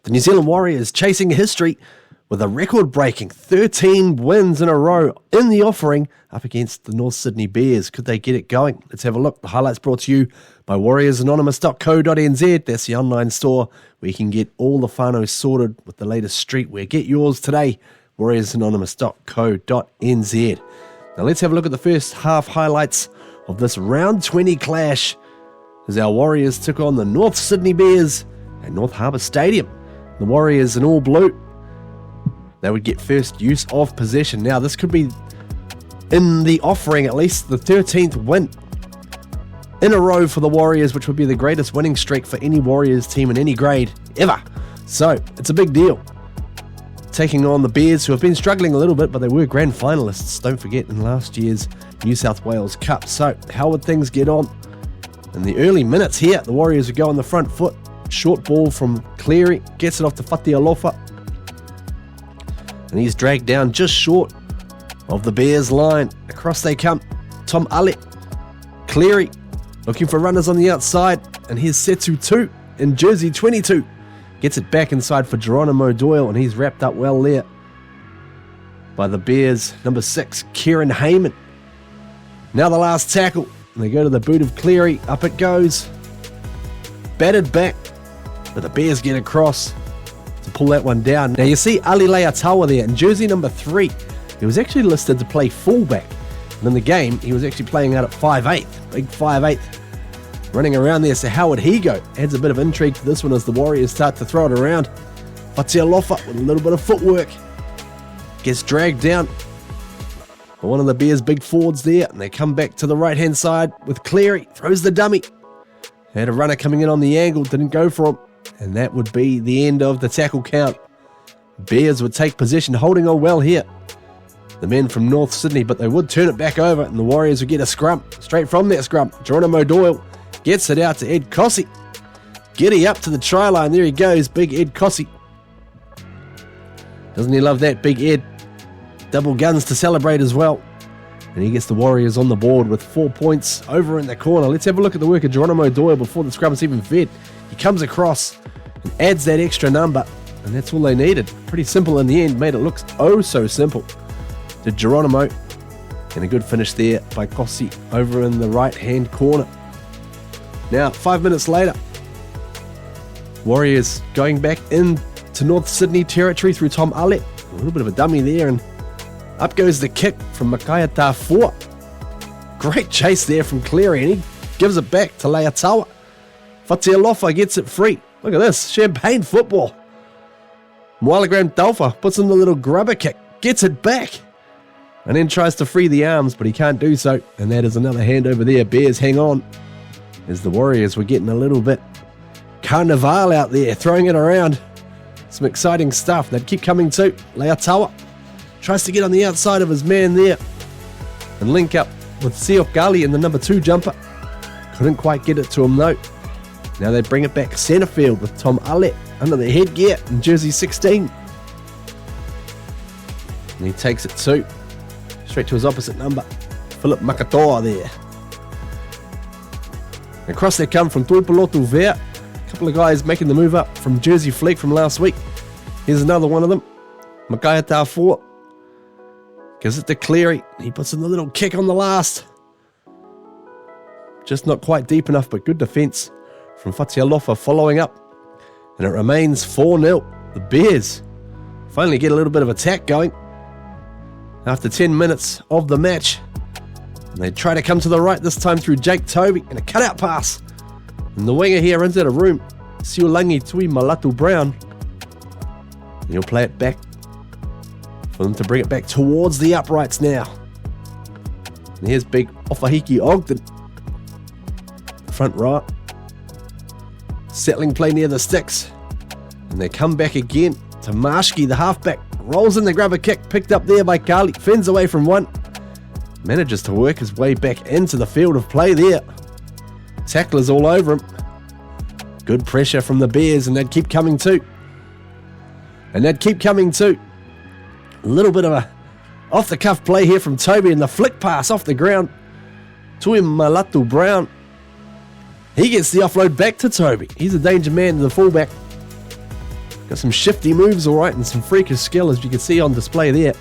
The New Zealand Warriors chasing history with a record-breaking 13 wins in a row in the offering up against the North Sydney Bears. Could they get it going? Let's have a look. The highlights brought to you by warriorsanonymous.co.nz. That's the online store where you can get all the whānau sorted with the latest streetwear. Get yours today, warriorsanonymous.co.nz. Now let's have a look at the first half highlights of this round 20 clash as our Warriors took on the North Sydney Bears at North Harbour Stadium. The Warriors in all blue, they would get first use of possession. Now this could be, in the offering at least, the 13th win in a row for the Warriors, which would be the greatest winning streak for any Warriors team in any grade ever. So it's a big deal. Taking on the Bears, who have been struggling a little bit, but they were grand finalists, don't forget, in last year's New South Wales Cup. So how would things get on? In the early minutes here, the Warriors would go on the front foot. Short ball from Cleary, gets it off to Fatialofa, and he's dragged down just short of the Bears line. Across they come. Tom Ale, Cleary, looking for runners on the outside, and here's Setu 2 in jersey 22. Gets it back inside for Geronimo Doyle, and he's wrapped up well there by the Bears. Number 6, Kieran Heyman. Now the last tackle, and they go to the boot of Cleary. Up it goes. Batted back, but the Bears get across to pull that one down. Now you see Ali Leatawa there in jersey number 3. He was actually listed to play fullback, and in the game he was actually playing out at 5'8", big 5'8", running around there. So how would he go? Adds a bit of intrigue to this one as the Warriors start to throw it around. Fatialofa with a little bit of footwork gets dragged down by one of the Bears' big forwards there, and they come back to the right hand side with Cleary. Throws the dummy. Had a runner coming in on the angle, didn't go for him, and that would be the end of the tackle count. Bears would take possession, holding on well here, the men from North Sydney, but they would turn it back over, and the Warriors would get a scrum. Straight from that scrum, Geronimo Doyle gets it out to Ed Cossey. Giddy up to the try line, there he goes, big Ed Cossey. Doesn't he love that, big Ed? Double guns to celebrate as well. And he gets the Warriors on the board with 4 points over in the corner. Let's have a look at the work of Geronimo Doyle before the scrum is even fed. He comes across and adds that extra number, and that's all they needed. Pretty simple in the end, made it look oh so simple to Geronimo. And a good finish there by Cossey over in the right-hand corner. Now, 5 minutes later, Warriors going back into North Sydney territory through Tom Ale. A little bit of a dummy there, and up goes the kick from Makaya Tafua. Great chase there from Cleary, and he gives it back to Leatawa. Fatialofa gets it free. Look at this, champagne football. Moalagram Dalfa puts in the little grubber kick, gets it back, and then tries to free the arms, but he can't do so. And that is another hand over there. Bears hang on as the Warriors were getting a little bit carnival out there, throwing it around. Some exciting stuff. They'd keep coming too. Leatawa tries to get on the outside of his man there and link up with Siok Gali in the number 2 jumper. Couldn't quite get it to him though. Now they bring it back centre field with Tom Ale under the headgear in jersey 16. And he takes it too, straight to his opposite number, Philip Makatoa there. Across they come from Tuipolotu Vea. A couple of guys making the move up from Jersey Fleet from last week. Here's another one of them, Makaya Tafua. Gives it to Cleary. He puts in the little kick on the last. Just not quite deep enough, but good defence from Fatialofa following up. And it remains 4-0. The Bears finally get a little bit of attack going after 10 minutes of the match. And they try to come to the right this time through Jake Toby and a cutout pass. And the winger here runs out of room. Siulangi Tui Malatu Brown. And he'll play it back for them to bring it back towards the uprights now. And here's big Ofahiki Ogden. Front right. Settling play near the sticks. And they come back again to Marshke, the halfback. Rolls in the grubber kick, picked up there by Carly. Fends away from one. Manages to work his way back into the field of play there. Tacklers all over him. Good pressure from the Bears, and they'd keep coming too. A little bit of a off-the-cuff play here from Toby, and the flick pass off the ground. Tui Malatu Brown. He gets the offload back to Toby. He's a danger man to the fullback. Got some shifty moves, all right, and some freakish skill, as you can see on display there.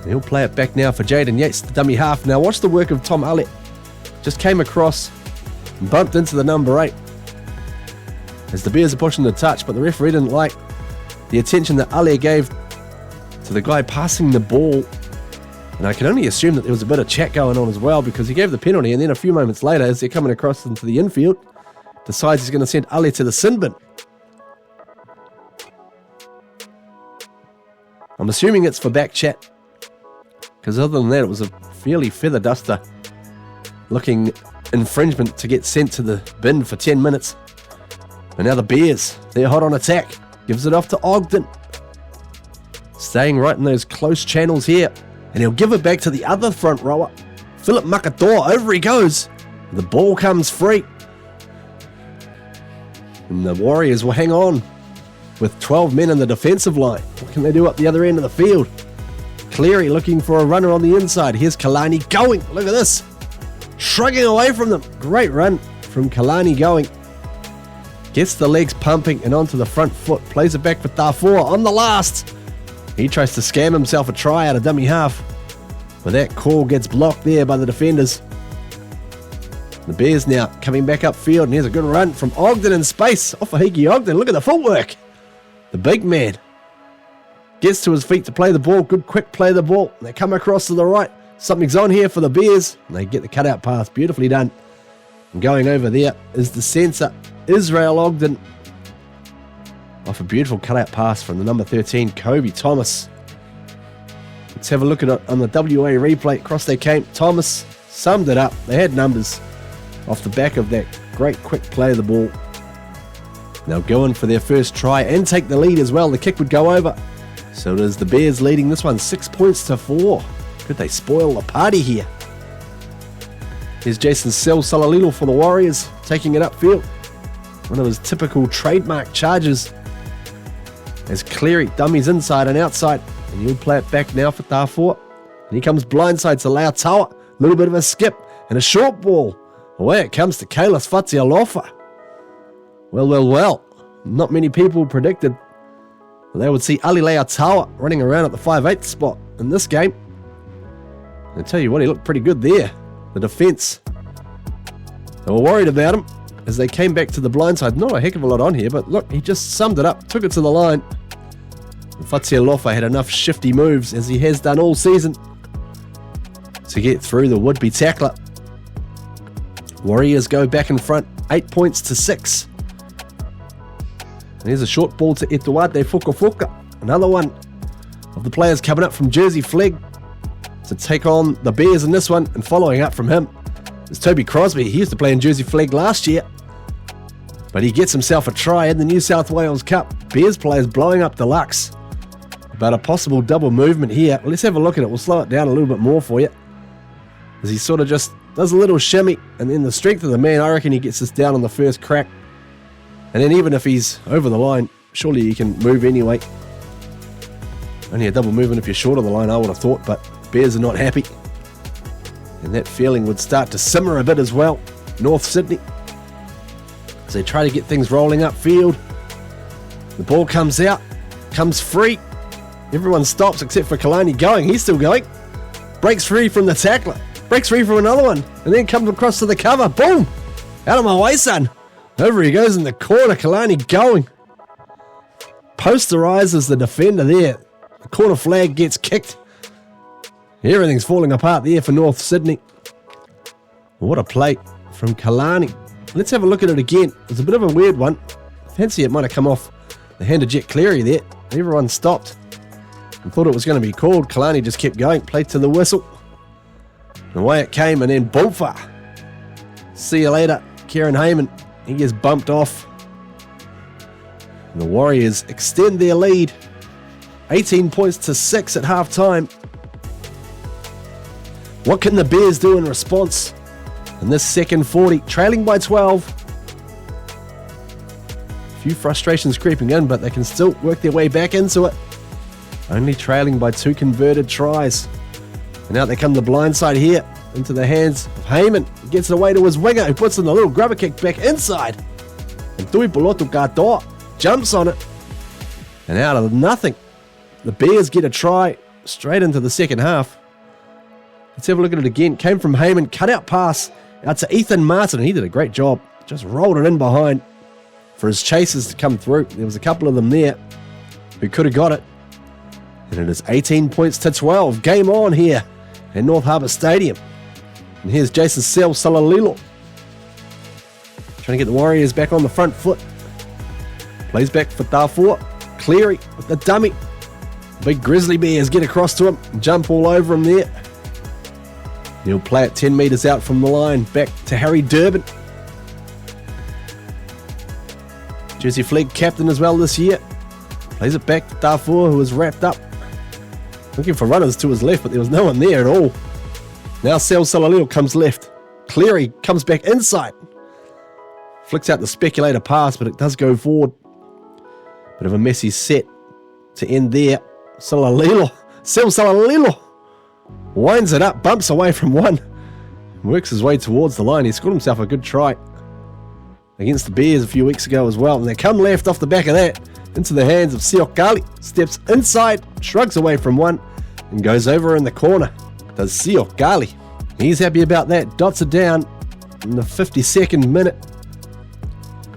And he'll play it back now for Jaden Yates, the dummy half. Now watch the work of Tom Allett. Just came across and bumped into the number 8. As the Bears are pushing the touch, but the referee didn't like the attention that Allett gave to the guy passing the ball. And I can only assume that there was a bit of chat going on as well, because he gave the penalty, and then a few moments later, as they're coming across into the infield, decides he's going to send Allett to the sin bin. I'm assuming it's for back chat, because other than that, it was a fairly feather duster looking infringement to get sent to the bin for 10 minutes. And now the Bears, they're hot on attack. Gives it off to Ogden. Staying right in those close channels here. And he'll give it back to the other front rower. Philip Makatoa, over he goes. The ball comes free. And the Warriors will hang on with 12 men in the defensive line. What can they do up the other end of the field? Cleary looking for a runner on the inside. Here's Kalani going. Look at this. Shrugging away from them. Great run from Kalani going. Gets the legs pumping and onto the front foot. Plays it back for Tafua on the last. He tries to scam himself a try out of dummy half. But that call gets blocked there by the defenders. The Bears now coming back upfield, and here's a good run from Ogden in space. Off of Hiki Ogden. Look at the footwork. The big man gets to his feet to play the ball. Good quick play of the ball. They come across to the right. Something's on here for the Bears. And they get the cutout pass. Beautifully done. And going over there is the centre, Israel Ogden. Off a beautiful cutout pass from the number 13, Kobe Thomas. Let's have a look at it on the WA replay. Across they came. Thomas summed it up. They had numbers off the back of that great quick play of the ball. They'll go in for their first try and take the lead as well. The kick would go over. So it is the Bears leading this one 6 points to 4. Could they spoil the party here? Here's Jason Salalilo for the Warriors, taking it upfield. One of his typical trademark charges. As Cleary dummies inside and outside. And he'll play it back now for Tafua. And here comes blindside to Lautaua. A little bit of a skip and a short ball. Away it comes to Kalis Fatialofa. Well. Not many people predicted they would see Ali Lautaua running around at the 5'8" spot in this game. And I tell you what, he looked pretty good there. The defence, they were worried about him as they came back to the blindside. Not a heck of a lot on here, but look, he just summed it up, took it to the line. Fatialofa had enough shifty moves, as he has done all season, to get through the would-be tackler. Warriors go back in front, 8 points to 6. And there's a short ball to Etuate Fukafuka. Another one of the players coming up from Jersey Flegg to take on the Bears in this one. And following up from him is Toby Crosby. He used to play in Jersey Flegg last year, but he gets himself a try in the New South Wales Cup. Bears players blowing up Deluxe. About a possible double movement here. Let's have a look at it. We'll slow it down a little bit more for you, as he sort of just does a little shimmy, and then the strength of the man, I reckon he gets this down on the first crack. And then even if he's over the line, surely he can move anyway. Only a double movement if you're short of the line, I would have thought, but Bears are not happy. And that feeling would start to simmer a bit as well. North Sydney, as they try to get things rolling upfield. The ball comes out, comes free. Everyone stops except for Kalani going. He's still going. Breaks free from the tackler. Breaks free from another one. And then comes across to the cover. Boom! Out of my way, son. Over he goes in the corner. Kalani going. Posterizes the defender there. The corner flag gets kicked. Everything's falling apart there for North Sydney. What a play from Kalani. Let's have a look at it again. It's a bit of a weird one. Fancy it might have come off the hand of Jet Cleary there. Everyone stopped and thought it was going to be called. Kalani just kept going, played to the whistle. And away it came, and then Bulfa. See you later, Kieran Heyman. He gets bumped off. And the Warriors extend their lead. 18 points to 6 at half time. What can the Bears do in response in this second 40? Trailing by 12. A few frustrations creeping in, but they can still work their way back into it. Only trailing by 2 converted tries. And out they come the blind side here into the hands of Heyman. He gets it away to his winger, who puts in a little grubber kick back inside. And Tui Polotu Katoa jumps on it. And out of nothing, the Bears get a try straight into the second half. Let's have a look at it again. Came from Heyman, cut out pass out to Ethan Martin, and he did a great job. Just rolled it in behind for his chasers to come through. There was a couple of them there who could have got it. And it is 18 points to 12. Game on here at North Harbour Stadium. And here's Jason Salalilo trying to get the Warriors back on the front foot. Plays back for Darfur. Cleary with the dummy. Big Grizzly Bears get across to him and jump all over him there. He'll play it 10 metres out from the line. Back to Harry Durbin. Jersey Flegg captain as well this year. Plays it back to Darfur, who is wrapped up. Looking for runners to his left, but there was no one there at all. Now Salalilo comes left. Cleary comes back inside. Flicks out the speculator pass, but it does go forward. Bit of a messy set to end there. Salalilo winds it up, bumps away from one, works his way towards the line. He scored himself a good try against the Bears a few weeks ago as well. And they come left off the back of that into the hands of Siok Gali. Steps inside, shrugs away from one, and goes over in the corner. Does Siok Gali. He's happy about that. Dots it down in the 52nd minute.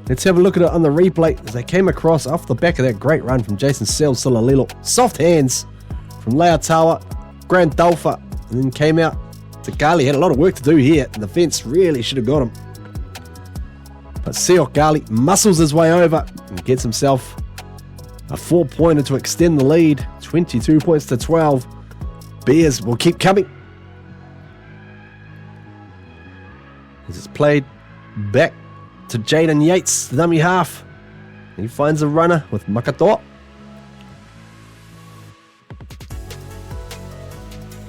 Let's have a look at it on the replay as they came across off the back of that great run from Jason Salalilo. Soft hands from Leotawa, Grant Dolfa, and then came out to Gali. Had a lot of work to do here, and the fence really should have got him. But Siok Gali muscles his way over and gets himself a 4-pointer to extend the lead. 22 points to 12. Bears will keep coming. As it's played back to Jaden Yates, the dummy half. He finds a runner with Makato.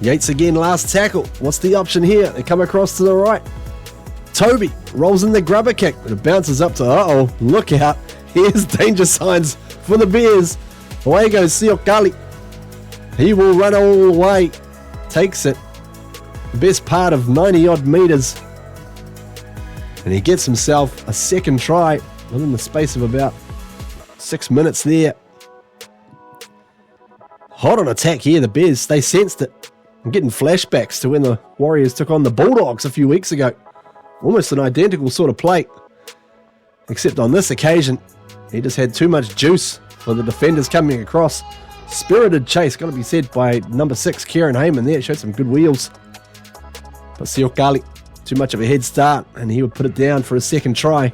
Yates again, last tackle. What's the option here? They come across to the right. Toby rolls in the grubber kick, but it bounces up to, look out. Here's danger signs for the Bears. Away goes Siok Gali. He will run all the way. Takes it. The best part of 90-odd metres. And he gets himself a second try within the space of about 6 minutes there. Hot on attack here, the Bears. They sensed it. I'm getting flashbacks to when the Warriors took on the Bulldogs a few weeks ago. Almost an identical sort of play. Except on this occasion, he just had too much juice for the defenders coming across. Spirited chase, got to be said, by number 6, Kieran Heyman there. It showed some good wheels. But Siok Gali, too much of a head start, and he would put it down for a second try.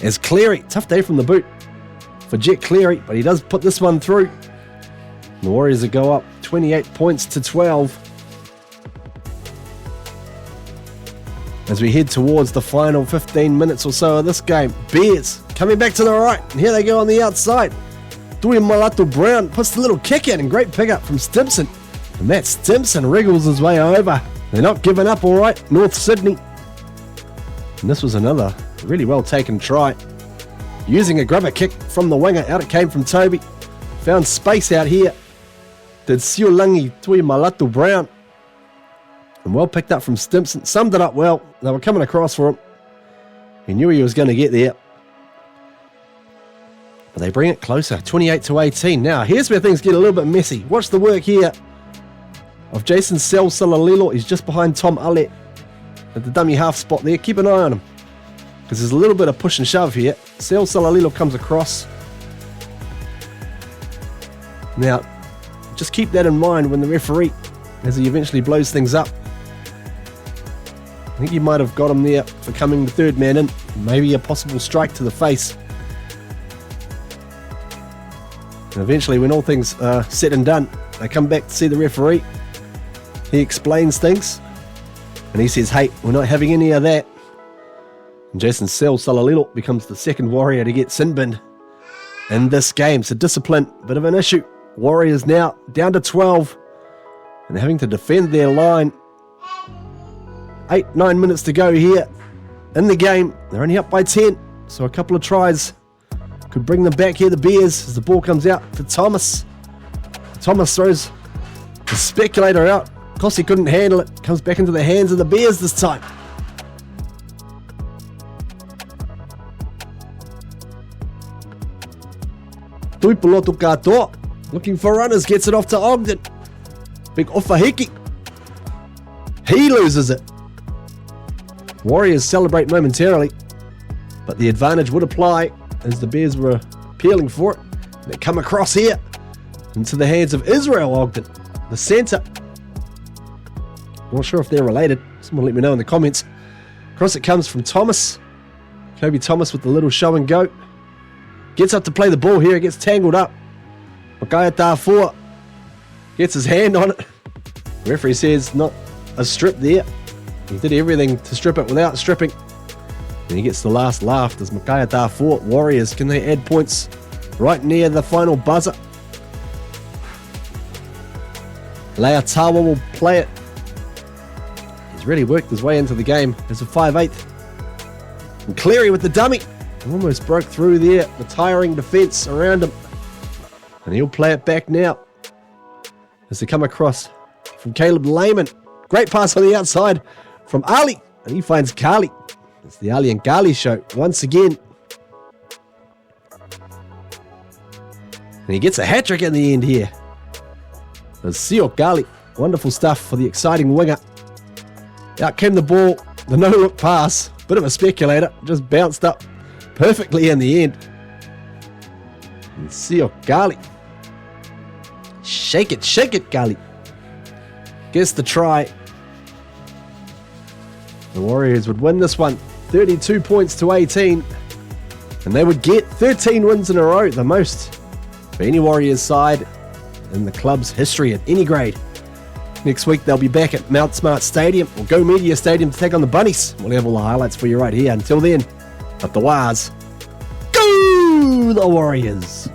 As Cleary, tough day from the boot for Jet Cleary, but he does put this one through. The Warriors will go up 28 points to 12. As we head towards the final 15 minutes or so of this game, Bears coming back to the right, and here they go on the outside. Dewey Malato Brown puts the little kick in, and great pickup from Stimson. And Matt Stimson wriggles his way over. They're not giving up, all right, North Sydney. And this was another really well taken try. Using a grubber kick from the winger, out it came from Toby. Found space out here. Did Siulangi Tui Malato Brown. And well picked up from Stimson. Summed it up well. They were coming across for him. He knew he was going to get there. But they bring it closer, 28 to 18. Now, here's where things get a little bit messy. Watch the work here of Jason Salalilo. He's just behind Tom Allet at the dummy half spot there. Keep an eye on him, because there's a little bit of push and shove here. Salalilo comes across. Now, just keep that in mind when the referee, as he eventually blows things up. I think he might have got him there for coming the third man in. Maybe a possible strike to the face. And eventually, when all things are said and done, they come back to see the referee. He explains things, and he says, hey, we're not having any of that. And Jason Salalilo becomes the second Warrior to get sin-binned in this game. So discipline, bit of an issue. Warriors now down to 12 and having to defend their line. 8-9 minutes to go here in the game. They're only up by 10, so a couple of tries could bring them back here, the Bears, as the ball comes out to Thomas. Thomas throws the speculator out. Kossi couldn't handle it. Comes back into the hands of the Bears this time. Tuipulotu katoa. Looking for runners, gets it off to Ogden. Big Ofahiki. He loses it. Warriors celebrate momentarily, but the advantage would apply as the Bears were appealing for it. They come across here into the hands of Israel Ogden, the centre. Not sure if they're related. Someone let me know in the comments. Across it comes from Thomas. Kobe Thomas with the little show and go. Gets up to play the ball here. It gets tangled up. Makaya Tafua gets his hand on it. The referee says not a strip there. He did everything to strip it without stripping. And he gets the last laugh. Does Makaya Tafua? Warriors, can they add points right near the final buzzer? Leatawa will play it. He's really worked his way into the game as a 5'8". And Cleary with the dummy. Almost broke through there. The tiring defence around him. And he'll play it back now. As they come across from Caleb Lehman. Great pass on the outside from Ali. And he finds Kali. It's the Ali and Kali show once again. And he gets a hat-trick in the end here. There's Siok Kali. Wonderful stuff for the exciting winger. Out came the ball. The no-look pass. Bit of a speculator. Just bounced up perfectly in the end. And Siok Kali. Shake it, Kali. Gets the try. The Warriors would win this one, 32 points to 18. And they would get 13 wins in a row, the most for any Warriors side in the club's history at any grade. Next week, they'll be back at Mount Smart Stadium or Go Media Stadium to take on the Bunnies. We'll have all the highlights for you right here. Until then, up the Wars. Go the Warriors!